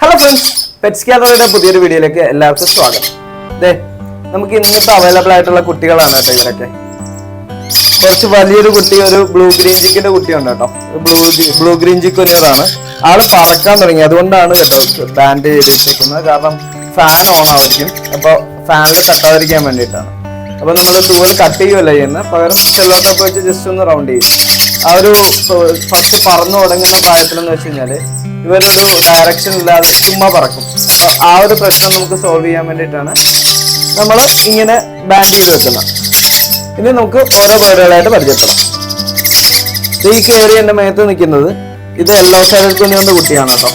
Hello friends, pets ഗ്യാലറിയുടെ പുതിയൊരു വീഡിയോയിലേക്ക് എല്ലാവർക്കും സ്വാഗതം. നമുക്ക് ഇന്നിപ്പോൾ അവൈലബിൾ ആയിട്ടുള്ള കുട്ടികളാണ് കേട്ടോ. ഇവരൊക്കെ കുറച്ച് വലിയൊരു കുട്ടി, ഒരു ബ്ലൂ ഗ്രീൻ ജിക്കിന്റെ കുട്ടിയുണ്ട് കേട്ടോ. ബ്ലൂ ഗ്രീൻ ജിക്കൊനിയറാണ്. ആള് പറക്കാൻ തുടങ്ങി, അതുകൊണ്ടാണ് കേട്ടോ ബാൻഡ് ചെയ്തിരിക്കുന്നത്. കാരണം ഫാൻ ഓൺ ആയിരിക്കും, അപ്പോൾ ഫാനിൽ തട്ടാതിരിക്കാൻ വേണ്ടിയിട്ടാണ്. അപ്പോൾ നമ്മൾ തൂവൽ കട്ട് ചെയ്യുകയല്ല ചെയ്യുന്നത്, പകരം സെല്ലോ ടോപ്പ് വെച്ച് ജസ്റ്റ് ഒന്ന് റൗണ്ട് ചെയ്യും. ആ ഒരു ഫസ്റ്റ് പറന്നു തുടങ്ങുന്ന പ്രായത്തിലെന്ന് വെച്ച് കഴിഞ്ഞാൽ ഇവരൊരു ഡയറക്ഷൻ ഇല്ലാതെ ചുമ്മാ പറക്കും. അപ്പൊ ആ ഒരു പ്രശ്നം നമുക്ക് സോൾവ് ചെയ്യാൻ വേണ്ടിയിട്ടാണ് നമ്മൾ ഇങ്ങനെ ബാൻഡ് ചെയ്ത് വെക്കുന്നത്. ഇനി നമുക്ക് ഓരോ ബേഡുകളായിട്ട് പരിചയപ്പെടാം. ഈ കയറി എൻ്റെ മേത്ത് നിൽക്കുന്നത് ഇത് യെല്ലോ സൈഡഡ് കൊനിയൂറിന്റെ കുട്ടിയാണ് കേട്ടോ.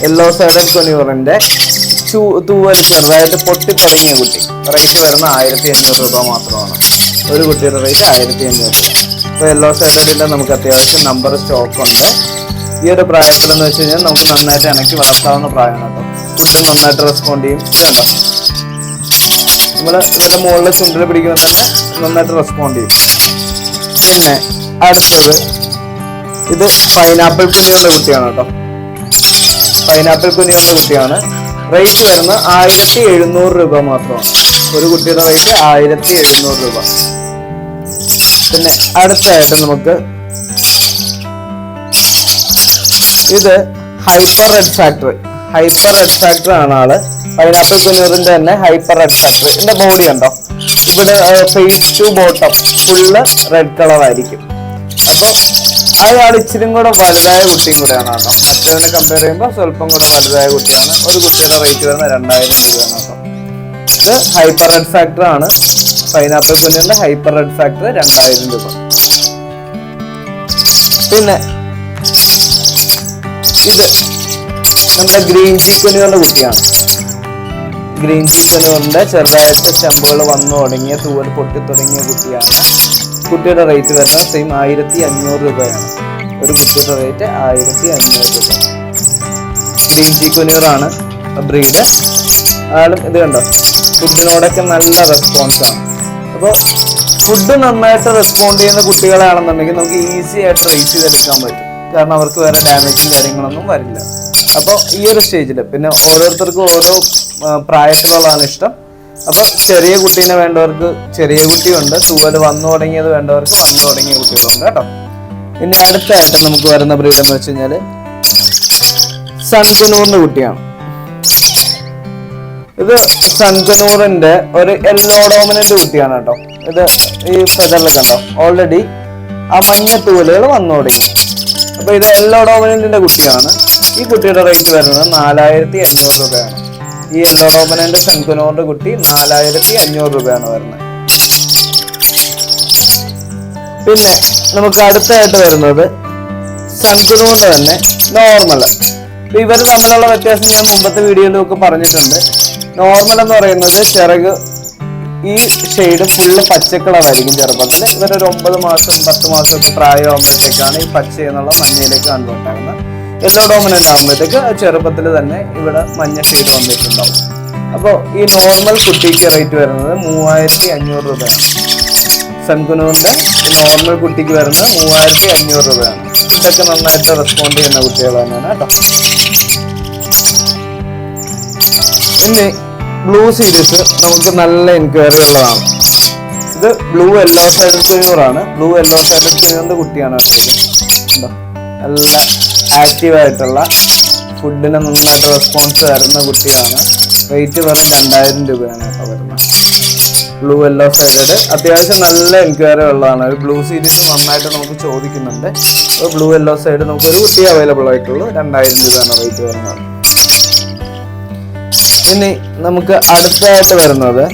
യെല്ലോ സൈഡഡ് കൊനിയൂറിന്റെ തൂവൽ ചെറുതായിട്ട് പൊട്ടിത്തുടങ്ങിയ കുട്ടി. റേറ്റ് വരുന്ന 1500 രൂപ മാത്രമാണ്. ഒരു കുട്ടിയുടെ റേറ്റ് 1500 രൂപ. ഇപ്പോൾ യെല്ലോ സൈഡഡിന്റെ നമുക്ക് അത്യാവശ്യം നമ്പർ സ്റ്റോക്ക് ഉണ്ട്. ഈ ഒരു പ്രായത്തിലെന്ന് വെച്ച് കഴിഞ്ഞാൽ നമുക്ക് നന്നായിട്ട് ഇണക്കി വളർത്താവുന്ന പ്രായമാണ് കേട്ടോ. ഫുഡ് നന്നായിട്ട് റെസ്പോണ്ട് ചെയ്യും. ഇതുണ്ടോ, നമ്മൾ ഇവരുടെ മുകളിൽ ചുണ്ടിൽ പിടിക്കുമ്പോൾ തന്നെ നന്നായിട്ട് റെസ്പോണ്ട് ചെയ്യും. പിന്നെ അടുത്തത് ഇത് പൈനാപ്പിൾ കുനിയൂറിന്റെ കുട്ടിയാണ് കേട്ടോ. പൈനാപ്പിൾ കുനിയൂറിന്റെ കുട്ടിയാണ്. റേറ്റ് വരുന്നത് 1700 രൂപ മാത്രമാണ്. ഒരു കുട്ടിയുടെ റേറ്റ് 1700 രൂപ. പിന്നെ അടുത്തായിട്ട് നമുക്ക് ഇത് ഹൈപ്പർ റെഡ് ഫാക്ടർ ആണ് ആള്. പൈനാപ്പിൾ കുനിയൂറിന്റെ തന്നെ ഹൈപ്പർ റെഡ് ഫാക്ടർ. ഇതിന്റെ ബോഡി ഉണ്ടോ, ഇവിടെ face to bottom full red colour ആയിരിക്കും. അപ്പോൾ അയാൾ ഇച്ചിരി കൂടെ വലുതായ കുട്ടിയും കൂടെയാണ് കേട്ടോ. മറ്റവനെ കമ്പയർ ചെയ്യുമ്പോൾ സ്വല്പം കൂടെ വലുതായ കുട്ടിയാണ്. ഒരു കുട്ടിയുടെ റേറ്റ് വരുന്നത് 2000 രൂപയാണ് കേട്ടോ. ഇത് ഹൈപ്പർ റെഡ് ഫാക്ടർ ആണ്. പൈനാപ്പിൾ കുനിയൂറിന്റെ ഹൈപ്പർ റെഡ് ഫാക്ടർ 2000 രൂപ. പിന്നെ ഇത് നമ്മുടെ ഗ്രീൻ ചീക്ക് കൊനിയൂറിന്റെ കുട്ടിയാണ്. ഗ്രീൻ ചീക്ക് കൊനിയൂറിന്റെ ചെറുതായിട്ട് ചെമ്പുകൾ വന്നു തുടങ്ങിയ തൂവൽ പൊട്ടി തുടങ്ങിയ കുട്ടിയാണ്. കുട്ടിയുടെ റേറ്റ് വരുന്നത് സെയിം 1500 രൂപയാണ്. ഒരു കുട്ടിയുടെ റേറ്റ് 1500 രൂപ. ഗ്രീൻ ചീക്ക് കൊനിയൂറാണ് ബ്രീഡ്. ആളും ഇത് കണ്ടോ, ഫുഡിനോടൊക്കെ നല്ല റെസ്പോൺസാണ്. അപ്പോൾ ഫുഡ് നന്നായിട്ട് റെസ്പോണ്ട് ചെയ്യുന്ന കുട്ടികളാണെന്നുണ്ടെങ്കിൽ നമുക്ക് ഈസി ആയിട്ട് റേസ് ചെയ്തെടുക്കാൻ പറ്റും. കാരണം അവർക്ക് വേറെ ഡാമേജും കാര്യങ്ങളൊന്നും വരില്ല. അപ്പോൾ ഈ ഒരു സ്റ്റേജിൽ പിന്നെ ഓരോരുത്തർക്കും ഓരോ പ്രായത്തിലുള്ളതാണ് ഇഷ്ടം. അപ്പം ചെറിയ കുട്ടീനെ വേണ്ടവർക്ക് ചെറിയ കുട്ടിയുണ്ട്, തൂവൽ വന്നു തുടങ്ങിയത് വേണ്ടവർക്ക് വന്നു തുടങ്ങിയ കുട്ടികളുണ്ട് കേട്ടോ. ഇനി അടുത്തായിട്ട് നമുക്ക് വരുന്ന ബ്രീഡ് എന്ന് വെച്ച് കഴിഞ്ഞാൽ സൺകുനൂറിന്റെ കുട്ടിയാണ്. ഇത് സൺകുനൂറിന്റെ ഒരു യെല്ലോ ഡോമിനന്റ് കുട്ടിയാണ് കേട്ടോ. ഇത് ഈ ഫെദറിൽ കണ്ടോ, ഓൾറെഡി ആ മഞ്ഞ തൂവലുകൾ വന്നു തുടങ്ങി. അപ്പൊ ഇത് യെല്ലോ ഡോമിനന്റിന്റെ കുട്ടിയാണ്. ഈ കുട്ടിയുടെ റേറ്റ് വരുന്നത് 4500 രൂപയാണ്. ഈ യെല്ലോ ഡോമിനന്റ് സൺകുനൂറിന്റെ കുട്ടി 4500 രൂപയാണ് വരുന്നത്. പിന്നെ നമുക്ക് അടുത്തായിട്ട് വരുന്നത് സൺകുനൂറിന്റെ തന്നെ നോർമൽ. ഇവർ തമ്മിലുള്ള വ്യത്യാസം ഞാൻ മുമ്പത്തെ വീഡിയോയിലൊക്കെ പറഞ്ഞിട്ടുണ്ട്. നോർമൽ എന്ന് പറയുന്നത് ചിറക് ഈ ഷെയ്ഡ് ഫുള്ള് പച്ചക്കളറായിരിക്കും ചെറുപ്പത്തിൽ. ഇവരൊരു 9 മാസം 10 മാസമൊക്കെ പ്രായമാകുമ്പോഴത്തേക്കാണ് ഈ പച്ച എന്നുള്ള മഞ്ഞയിലേക്ക് കണ്ടുകൊണ്ടാകുന്നത്. യെല്ലോ ഡോമിനന്റ് ആകുമ്പോഴത്തേക്ക് ചെറുപ്പത്തിൽ തന്നെ ഇവിടെ മഞ്ഞ ഷെയ്ഡ് വന്നിട്ടുണ്ടാവും. അപ്പോൾ ഈ നോർമൽ കുട്ടിക്ക് റേറ്റ് വരുന്നത് 3500 രൂപയാണ്. സൺകുനൂറിന്റെ നോർമൽ കുട്ടിക്ക് വരുന്നത് 3500 രൂപയാണ്. ഇതൊക്കെ നന്നായിട്ട് റെസ്പോണ്ട് ചെയ്യുന്ന കുട്ടികൾ തന്നെയാണ് കേട്ടോ. ഇനി ബ്ലൂ സീരീസ് നമുക്ക് നല്ല എൻക്വയറി ഉള്ളതാണ്. ഇത് ബ്ലൂ യെല്ലോ സൈഡഡ് കൊനിയൂറാണ്. ബ്ലൂ യെല്ലോ സൈഡഡ് കൊനിയൂറിന്റെ കുട്ടിയാണ് കേട്ടോ. നല്ല ആക്റ്റീവായിട്ടുള്ള ഫുഡിന് നന്നായിട്ട് റെസ്പോൺസ് തരുന്ന കുട്ടിയാണ്. റേറ്റ് വെറും 2000 രൂപയാണ് കേട്ടോ വരുന്നത്. ബ്ലൂ യെല്ലോ സൈഡഡ് അത്യാവശ്യം നല്ല എൻക്വയറി ഉള്ളതാണ്. ഒരു ബ്ലൂ സീരീസ് നന്നായിട്ട് നമുക്ക് ചോദിക്കുന്നുണ്ട്. അപ്പോൾ ബ്ലൂ യെല്ലോ സൈഡ് നമുക്ക് ഒരു കുട്ടി അവൈലബിൾ ആയിട്ടുള്ളൂ. 2000 രൂപയാണ് റേറ്റ് വരുന്നത്. ഇനി നമുക്ക് അടുത്തായിട്ട് വരുന്നത്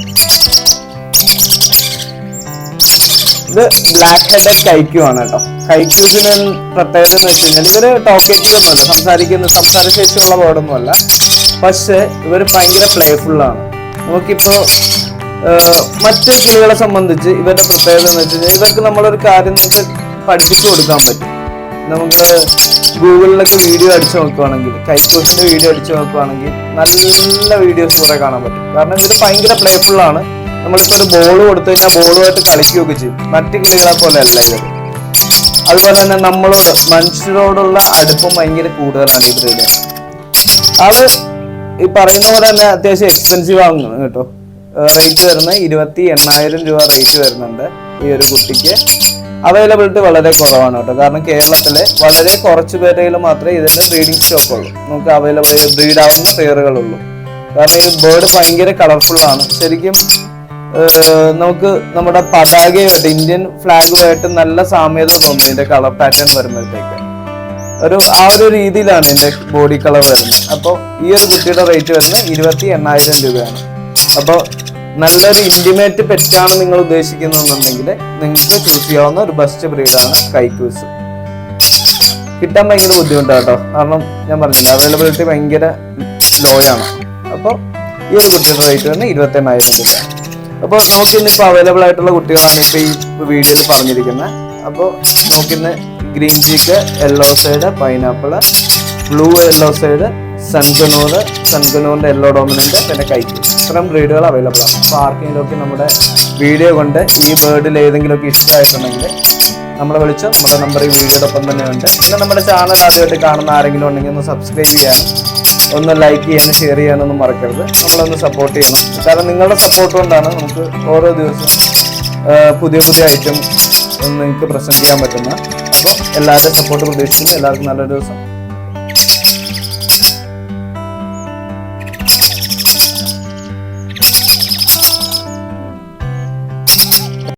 ഇത് ബ്ലാക്ക് ഹെഡഡ് കൈക്യൂ ആണ് കേട്ടോ. കൈക്യൂസിന് പ്രത്യേകത എന്ന് വെച്ച് കഴിഞ്ഞാൽ ഇവര് ടോക്കേറ്റീവ് ഒന്നുമല്ല, സംസാരശേഷിയുള്ള ബേർഡൊന്നുമല്ല. പക്ഷെ ഇവർ ഭയങ്കര പ്ലേഫുള്ളാണ്. നമുക്കിപ്പോ മറ്റ് കിളികളെ സംബന്ധിച്ച് ഇവരുടെ പ്രത്യേകത എന്ന് വെച്ച് കഴിഞ്ഞാൽ ഇവർക്ക് നമ്മളൊരു കാര്യം നമുക്ക് പഠിപ്പിച്ചു കൊടുക്കാൻ പറ്റും. നമുക്ക് ഗൂഗിളിലൊക്കെ വീഡിയോ അടിച്ചു നോക്കുകയാണെങ്കിൽ, കൈക്കൂസിന്റെ വീഡിയോ അടിച്ചു നോക്കുകയാണെങ്കിൽ നല്ല വീഡിയോസ് കുറെ കാണാൻ പറ്റും. കാരണം ഇവർ ഭയങ്കര പ്ലേഫുള്ളാണ്. നമ്മളിപ്പോൾ ഒരു ബോൾ കൊടുത്തു കഴിഞ്ഞാൽ ബോളുമായിട്ട് കളിക്കുകയൊക്കെ ചെയ്യും. മറ്റു കിളികളെ പോലെ അല്ല ഇവർ. അതുപോലെ തന്നെ നമ്മളോട് മനുഷ്യരോടുള്ള അടുപ്പം ഭയങ്കര കൂടുതലാണ് ഈ ബ്രീഡ്. ആള് ഈ പറയുന്ന പോലെ തന്നെ അത്യാവശ്യം എക്സ്പെൻസീവ് ആകുന്നു കേട്ടോ. റേറ്റ് വരുന്നത് 28,000 രൂപ റേറ്റ് വരുന്നുണ്ട് ഈ ഒരു കുട്ടിക്ക്. അവൈലബിലിറ്റി വളരെ കുറവാണ് കേട്ടോ. കാരണം കേരളത്തിലെ വളരെ കുറച്ച് പേരുകൾ മാത്രമേ ഇതിന്റെ ബ്രീഡിംഗ് സ്റ്റോക്ക് ഉള്ളൂ. നമുക്ക് അവൈലബിൾ ബ്രീഡ് ആവുന്ന പെയറുകളുള്ളൂ. കാരണം ഈ ബേർഡ് ഭയങ്കര കളർഫുൾ ആണ്. ശരിക്കും നമുക്ക് നമ്മുടെ പതാകയുമായിട്ട് ഇന്ത്യൻ ഫ്ലാഗുമായിട്ട് നല്ല സാമ്യത തോന്നും ഇതിന്റെ കളർ പാറ്റേൺ വരുമ്പോഴത്തേക്ക്. ആ ഒരു രീതിയിലാണ് ഇതിന്റെ ബോഡി കളർ വരുന്നത്. അപ്പോൾ ഈ ഒരു കുട്ടിയുടെ റേറ്റ് വരുന്നത് 28,000 രൂപയാണ്. അപ്പോൾ നല്ലൊരു ഇന്റിമേറ്റ് പെറ്റാണ് നിങ്ങൾ ഉദ്ദേശിക്കുന്നതെന്നുണ്ടെങ്കിൽ നിങ്ങൾക്ക് ചൂസ് ചെയ്യാവുന്ന ഒരു ബെസ്റ്റ് ബ്രീഡാണ് കൈക്കൂസ്. കിട്ടാൻ ഭയങ്കര ബുദ്ധിമുട്ടാണ് കേട്ടോ. കാരണം ഞാൻ പറഞ്ഞില്ല, അവൈലബിലിറ്റി ഭയങ്കര ലോ ആണ്. അപ്പോൾ ഈ ഒരു കുട്ടിയുടെ റേറ്റ് വരുന്നത് 28,000 രൂപ. അപ്പോൾ നോക്കിന്നിപ്പോൾ അവൈലബിൾ ആയിട്ടുള്ള കുട്ടികളാണ് ഇപ്പോൾ ഈ വീഡിയോയിൽ പറഞ്ഞിരിക്കുന്നത്. അപ്പോൾ നോക്കിന്ന് green cheek, yellow side, pineapple, blue yellow side, സൺകനൂറിന്റെ യെല്ലോ ഡോമിനന്റ്, പിന്നെ കൈക്ക്, ഇത്രയും ബ്രീഡുകൾ അവൈലബിൾ ആണ്. അപ്പോൾ ആർക്കെങ്കിലുമൊക്കെ നമ്മുടെ വീഡിയോ കൊണ്ട് ഈ ബേർഡിൽ ഏതെങ്കിലുമൊക്കെ ഇഷ്ടമായിട്ടുണ്ടെങ്കിൽ നമ്മളെ വിളിച്ചോ. നമ്മുടെ നമ്പർ ഈ വീഡിയോടൊപ്പം തന്നെ ഉണ്ട്. പിന്നെ നമ്മുടെ ചാനൽ ആദ്യമായിട്ട് കാണുന്ന ആരെങ്കിലും ഉണ്ടെങ്കിൽ ഒന്ന് സബ്സ്ക്രൈബ് ചെയ്യാനും ഒന്ന് ലൈക്ക് ചെയ്യാനും ഷെയർ ചെയ്യാനൊന്നും മറക്കരുത്. നമ്മളൊന്ന് സപ്പോർട്ട് ചെയ്യണം. കാരണം നിങ്ങളുടെ സപ്പോർട്ട് കൊണ്ടാണ് നമുക്ക് ഓരോ ദിവസവും പുതിയ ഐറ്റം നിങ്ങൾക്ക് പ്രസന്റ് ചെയ്യാൻ പറ്റുന്നത്. അപ്പോൾ എല്ലാവരുടെയും സപ്പോർട്ട് പ്രതീക്ഷിക്കുന്നു. എല്ലാവർക്കും നല്ലൊരു ദിവസം.